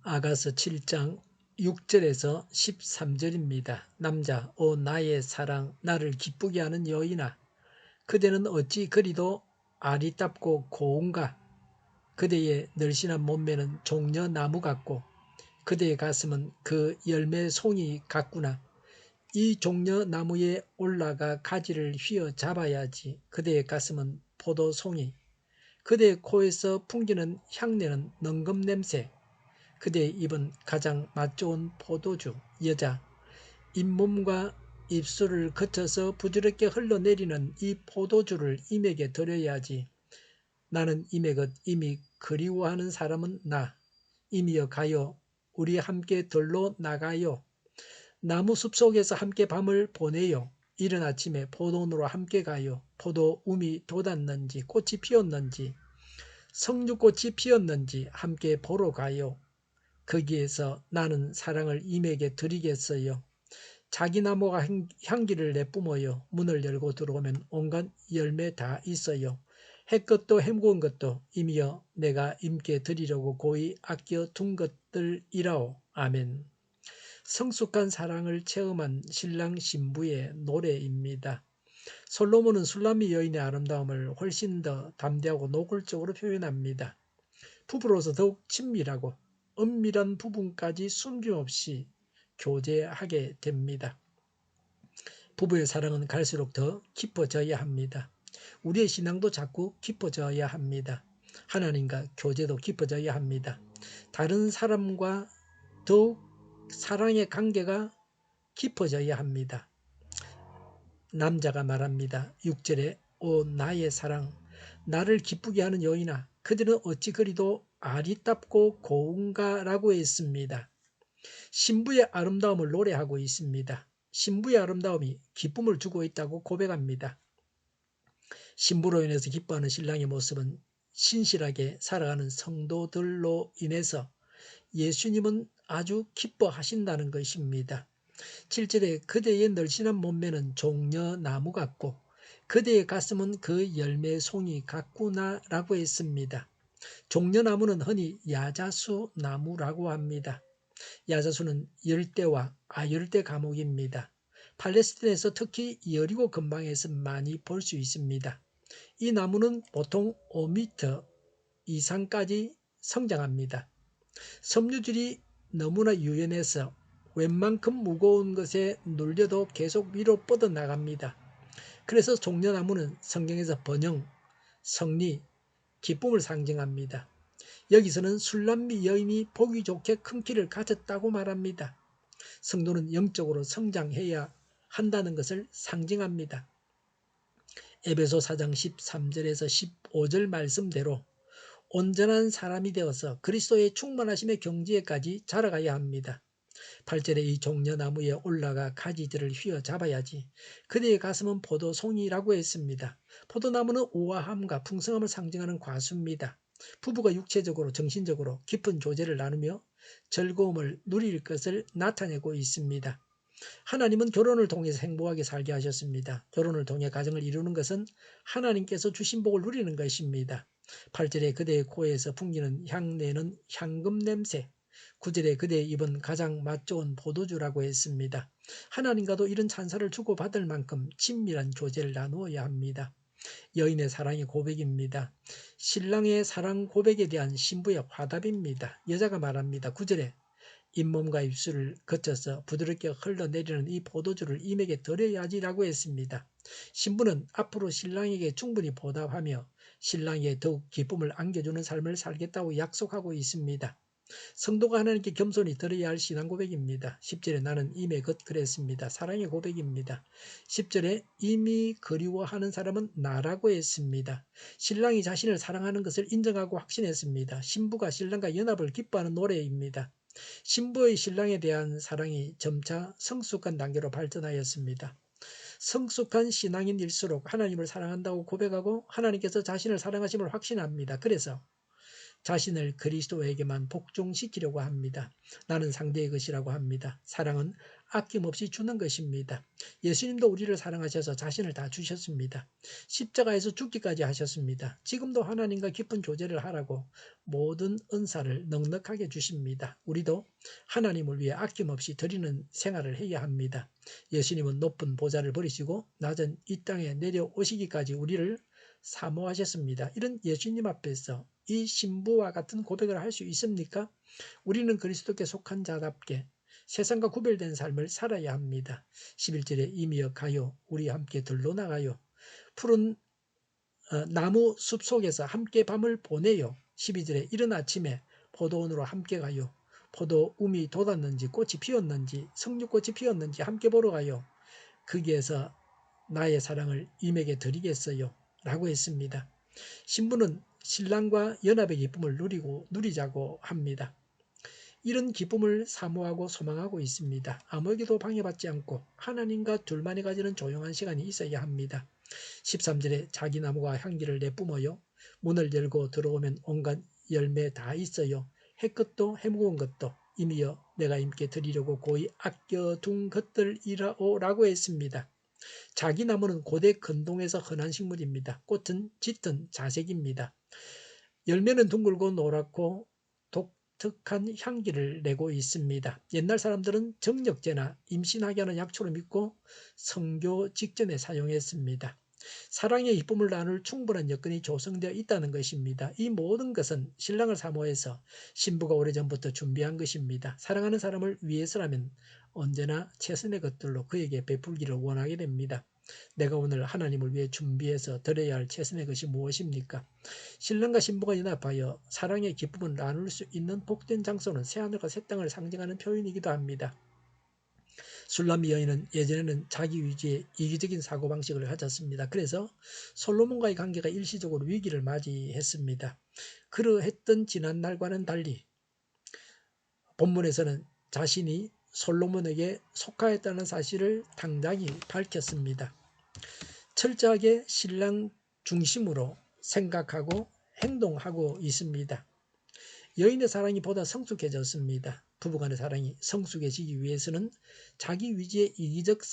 아가서 7장 6절에서 13절입니다. 남자, 오 나의 사랑, 나를 기쁘게 하는 여인아, 그대는 어찌 그리도 아리답고 고운가? 그대의 늘씬한 몸매는 종려나무 같고 그대의 가슴은 그 열매 송이 같구나. 이 종려나무에 올라가 가지를 휘어 잡아야지. 그대의 가슴은 포도송이, 그대의 코에서 풍기는 향내는 능금 냄새, 그대의 입은 가장 맛 좋은 포도주. 여자, 잇몸과 입술을 거쳐서 부드럽게 흘러내리는 이 포도주를 임에게 드려야지. 나는 임의 것 임이 그리워하는 사람은 나. 임이여 가요. 우리 함께 들로 나가요. 나무 숲속에서 함께 밤을 보내요. 이른 아침에 포도원으로 함께 가요. 포도 움이 돋았는지 꽃이 피었는지 석류꽃이 피었는지 함께 보러 가요. 거기에서 나는 사랑을 임에게 드리겠어요. 자기 나무가 향기를 내뿜어요. 문을 열고 들어오면 온갖 열매 다 있어요. 해것도 햄구운 것도 임이여 내가 임께 드리려고 고이 아껴 둔 것들이라오. 아멘. 성숙한 사랑을 체험한 신랑 신부의 노래입니다. 솔로몬은 술람미 여인의 아름다움을 훨씬 더 담대하고 노골적으로 표현합니다. 부부로서 더욱 친밀하고 은밀한 부분까지 숨김없이 교제하게 됩니다. 부부의 사랑은 갈수록 더 깊어져야 합니다. 우리의 신앙도 자꾸 깊어져야 합니다. 하나님과 교제도 깊어져야 합니다. 다른 사람과 더욱 사랑의 관계가 깊어져야 합니다. 남자가 말합니다. 6절에 오 나의 사랑, 나를 기쁘게 하는 여인아, 그들은 어찌 그리도 아리답고 고운가 라고 했습니다. 신부의 아름다움을 노래하고 있습니다. 신부의 아름다움이 기쁨을 주고 있다고 고백합니다. 신부로 인해서 기뻐하는 신랑의 모습은 신실하게 살아가는 성도들로 인해서 예수님은 아주 기뻐하신다는 것입니다. 7절에 그대의 늘씬한 몸매는 종려나무 같고 그대의 가슴은 그 열매 송이 같구나 라고 했습니다. 종려나무는 흔히 야자수 나무라고 합니다. 야자수는 열대와 아열대 과목입니다. 팔레스틴에서 특히 여리고 근방에서 많이 볼 수 있습니다. 이 나무는 보통 5m 이상까지 성장합니다. 섬유질이 너무나 유연해서 웬만큼 무거운 것에 눌려도 계속 위로 뻗어나갑니다. 그래서 종려나무는 성경에서 번영, 승리, 기쁨을 상징합니다. 여기서는 술람미 여인이 보기 좋게 큰 키를 가졌다고 말합니다. 성도는 영적으로 성장해야 한다는 것을 상징합니다. 에베소 4장 13절에서 15절 말씀대로 온전한 사람이 되어서 그리스도의 충만하심의 경지에까지 자라가야 합니다. 8절에 이 종려나무에 올라가 가지들을 휘어잡아야지. 그대의 가슴은 포도송이라고 했습니다. 포도나무는 우아함과 풍성함을 상징하는 과수입니다. 부부가 육체적으로 정신적으로 깊은 교제를 나누며 즐거움을 누릴 것을 나타내고 있습니다. 하나님은 결혼을 통해서 행복하게 살게 하셨습니다. 결혼을 통해 가정을 이루는 것은 하나님께서 주신 복을 누리는 것입니다. 8절에 그대의 코에서 풍기는 향내는 향금 냄새, 9절에 그대의 입은 가장 맛 좋은 포도주라고 했습니다. 하나님과도 이런 찬사를 주고받을 만큼 친밀한 교제를 나누어야 합니다. 여인의 사랑의 고백입니다. 신랑의 사랑 고백에 대한 신부의 화답입니다. 여자가 말합니다. 9절에 잇몸과 입술을 거쳐서 부드럽게 흘러내리는 이 포도주를 임에게 드려야지라고 했습니다. 신부는 앞으로 신랑에게 충분히 보답하며 신랑에게 더욱 기쁨을 안겨주는 삶을 살겠다고 약속하고 있습니다. 성도가 하나님께 겸손히 드려야 할 신앙 고백입니다. 10절에 나는 임의 것 그랬습니다. 사랑의 고백입니다. 10절에 임이 그리워하는 사람은 나라고 했습니다. 신랑이 자신을 사랑하는 것을 인정하고 확신했습니다. 신부가 신랑과 연합을 기뻐하는 노래입니다. 신부의 신랑에 대한 사랑이 점차 성숙한 단계로 발전하였습니다. 성숙한 신앙인일수록 하나님을 사랑한다고 고백하고 하나님께서 자신을 사랑하심을 확신합니다. 그래서 자신을 그리스도에게만 복종시키려고 합니다. 나는 상대의 것이라고 합니다. 사랑은 아낌없이 주는 것입니다. 예수님도 우리를 사랑하셔서 자신을 다 주셨습니다. 십자가에서 죽기까지 하셨습니다. 지금도 하나님과 깊은 교제를 하라고 모든 은사를 넉넉하게 주십니다. 우리도 하나님을 위해 아낌없이 드리는 생활을 해야 합니다. 예수님은 높은 보좌를 버리시고 낮은 이 땅에 내려오시기까지 우리를 사모하셨습니다. 이런 예수님 앞에서 이 신부와 같은 고백을 할 수 있습니까? 우리는 그리스도께 속한 자답게 세상과 구별된 삶을 살아야 합니다. 11절에 이미여 가요 우리 함께 들러 나가요. 푸른 나무 숲속에서 함께 밤을 보내요. 12절에 이른 아침에 포도원으로 함께 가요. 포도움이 돋았는지 꽃이 피었는지 석류꽃이 피었는지 함께 보러 가요. 거기에서 나의 사랑을 임에게 드리겠어요. 라고 했습니다. 신부는 신랑과 연합의 기쁨을 누리자고 합니다. 이런 기쁨을 사모하고 소망하고 있습니다. 아무에게도 방해받지 않고 하나님과 둘만이 가지는 조용한 시간이 있어야 합니다. 13절에 자기 나무가 향기를 내뿜어요. 문을 열고 들어오면 온갖 열매 다 있어요. 해끝도 해묵은 것도 이미여 내가 임께 드리려고 고이 아껴둔 것들이라오 라고 했습니다. 자기 나무는 고대 근동에서 흔한 식물입니다. 꽃은 짙은 자색입니다. 열매는 둥글고 노랗고 독특한 향기를 내고 있습니다. 옛날 사람들은 정력제나 임신하게 하는 약초로 믿고 성교 직전에 사용했습니다. 사랑의 기쁨을 나눌 충분한 여건이 조성되어 있다는 것입니다. 이 모든 것은 신랑을 사모해서 신부가 오래전부터 준비한 것입니다. 사랑하는 사람을 위해서라면 언제나 최선의 것들로 그에게 베풀기를 원하게 됩니다. 내가 오늘 하나님을 위해 준비해서 드려야 할 최선의 것이 무엇입니까? 신랑과 신부가 연합하여 사랑의 기쁨을 나눌 수 있는 복된 장소는 새하늘과 새 땅을 상징하는 표현이기도 합니다. 술람 여인은 예전에는 자기 위주의 이기적인 사고방식을 가졌습니다. 그래서 솔로몬과의 관계가 일시적으로 위기를 맞이했습니다. 그러했던 지난날과는 달리 본문에서는 자신이 솔로몬에게 속하였다는 사실을 당당히 밝혔습니다. 철저하게 신랑 중심으로 생각하고 행동하고 있습니다. 여인의 사랑이 보다 성숙해졌습니다. 부부간의 사랑이 성숙해지기 위해서는 자기 위주의 이기적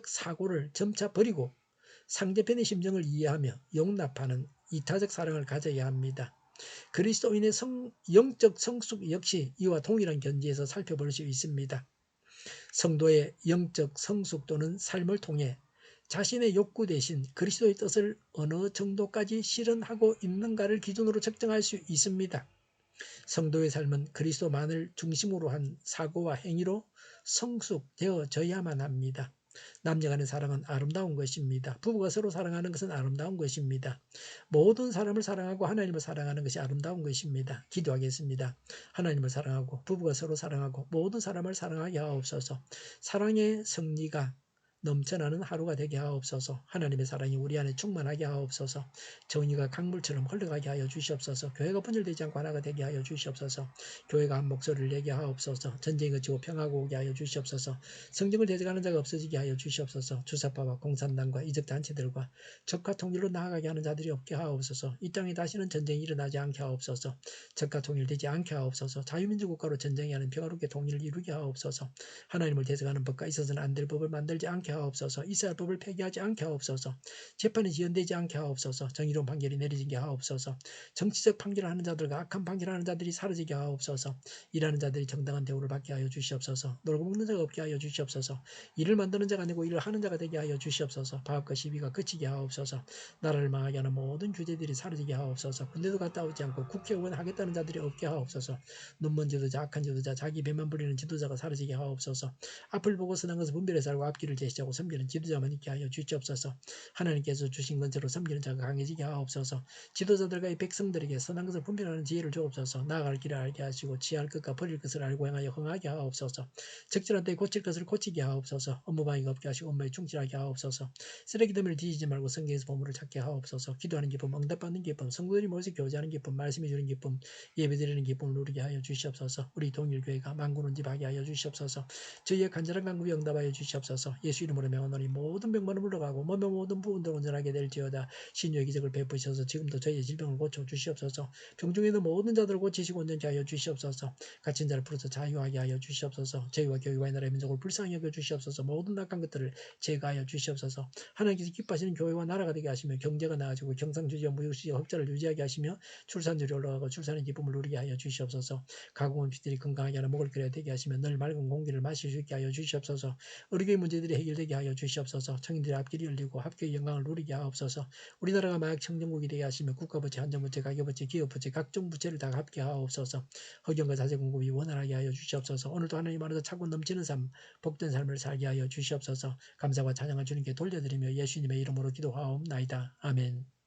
사고를 점차 버리고 상대편의 심정을 이해하며 용납하는 이타적 사랑을 가져야 합니다. 그리스도인의 영적 성숙 역시 이와 동일한 견지에서 살펴볼 수 있습니다. 성도의 영적 성숙도는 삶을 통해 자신의 욕구 대신 그리스도의 뜻을 어느 정도까지 실현하고 있는가를 기준으로 측정할 수 있습니다. 성도의 삶은 그리스도만을 중심으로 한 사고와 행위로 성숙되어져야만 합니다. 남녀간의 사랑은 아름다운 것입니다. 부부가 서로 사랑하는 것은 아름다운 것입니다. 모든 사람을 사랑하고 하나님을 사랑하는 것이 아름다운 것입니다. 기도하겠습니다. 하나님을 사랑하고 부부가 서로 사랑하고 모든 사람을 사랑하게 하옵소서. 사랑의 승리가 넘쳐나는 하루가 되게 하옵소서. 하나님의 사랑이 우리 안에 충만하게 하옵소서. 정의가 강물처럼 흘러가게 하여 주시옵소서. 교회가 분열되지 않고 하나가 되게 하여 주시옵소서. 교회가 한 목소리를 내게 하옵소서. 전쟁이 그치고 평화가 오게 하여 주시옵소서. 성경을 대적하는 자가 없어지게 하여 주시옵소서. 주사파와 공산당과 이적단체들과 적과 통일로 나아가게 하는 자들이 없게 하옵소서. 이 땅에 다시는 전쟁이 일어나지 않게 하옵소서. 적과 통일되지 않게 하옵소서. 자유민주 국가로 전쟁이 하는 평화롭게 통일을 이루게 하옵소서. 하나님을 대적하는 법과 있어서는 안 될 법을 만들지 않게 하옵소서. 이스라엘 법을 폐기하지 않게 하옵소서. 재판이 지연되지 않게 하옵소서. 정의로운 판결이 내리지게 하옵소서. 정치적 판결을 하는 자들과 악한 판결을 하는 자들이 사라지게 하옵소서. 일하는 자들이 정당한 대우를 받게 하여 주시옵소서. 놀고 먹는 자가 없게 하여 주시옵소서. 일을 만드는 자가 아니고 일을 하는 자가 되게 하여 주시옵소서. 파업과 시비가 그치게 하옵소서. 나라를 망하게 하는 모든 규제들이 사라지게 하옵소서. 군대도 갔다 오지 않고 국회의원 하겠다는 자들이 없게 하옵소서. 눈먼 지도자, 악한 지도자, 자기 배만 부리는 지도자가 사라지게 하옵소서. 앞을 보고 선한 것을 분별해서 알고 앞길을 제시하고 섬기는 지도자만 있게 하여 주시옵소서. 하나님께서 주신 건처로 섬기는 자가 강해지게 하옵소서. 지도자들과 이 백성들에게 선한 것을 분별하는 지혜를 주옵소서. 나아갈 길을 알게 하시고 지할 것과 버릴 것을 알고 행하여 흥하게 하옵소서. 적절한 때에 고칠 것을 고치게 하옵소서. 업무방해가 없게 하시고 업무에 충실하게 하옵소서. 쓰레기 더미를 뒤지지 말고 성경에서 보물을 찾게 하옵소서. 기도하는 기쁨, 응답받는 기쁨, 성도들이 모여서 교제하는 기쁨, 말씀해 주는 기쁨, 예배드리는 기쁨을 누리게 하여 주시옵소서. 우리 동일교회가 만군운집하게 하여 주시옵소서. 저희의 간절한 간구에 응답하여 주시옵소서. 예수 이름 이름으로 명하노니 모든 병만을 물러가고 몸의 모든 부분들 온전하게 될지어다. 신유의 기적을 베푸셔서 지금도 저희의 질병을 고쳐 주시옵소서. 병중에 있는 모든 자들을 고치시고 온전케 하여 주시옵소서. 갇힌 자를 풀어서 자유하게 하여 주시옵소서. 저희와 교회와 이 나라의 민족을 불쌍히 여겨 주시옵소서. 모든 낙한 것들을 제거하여 주시옵소서. 하나님께서 기뻐하시는 교회와 나라가 되게 하시며 경제가 나아지고 경상주지와 무역시장 흑자를 유지하게 하시며 출산율이 올라가고 출산의 기쁨을 누리게 하여 주시옵소서. 가공한 피들이 건강하게 하나 먹을 거리가 되게 하시며 늘 맑은 공기를 마실 수 있게 하여 주시옵소서. 의료의 문제들이 해결되게 하여 주시옵소서. 청인들의 앞길이 열리고 합격의 영광을 누리게 하옵소서. 우리나라가 마약 청정국이 되게 하시며 국가부채, 한전부채, 가계부채, 기업부채, 각종 부채를 다 갚게 하옵소서. 허경과 자재 공급이 원활하게 하여 주시옵소서. 오늘도 하나님 안에서 차고 넘치는 삶, 복된 삶을 살게 하여 주시옵소서. 감사와 찬양을 주님께 돌려드리며 예수님의 이름으로 기도하옵나이다. 아멘.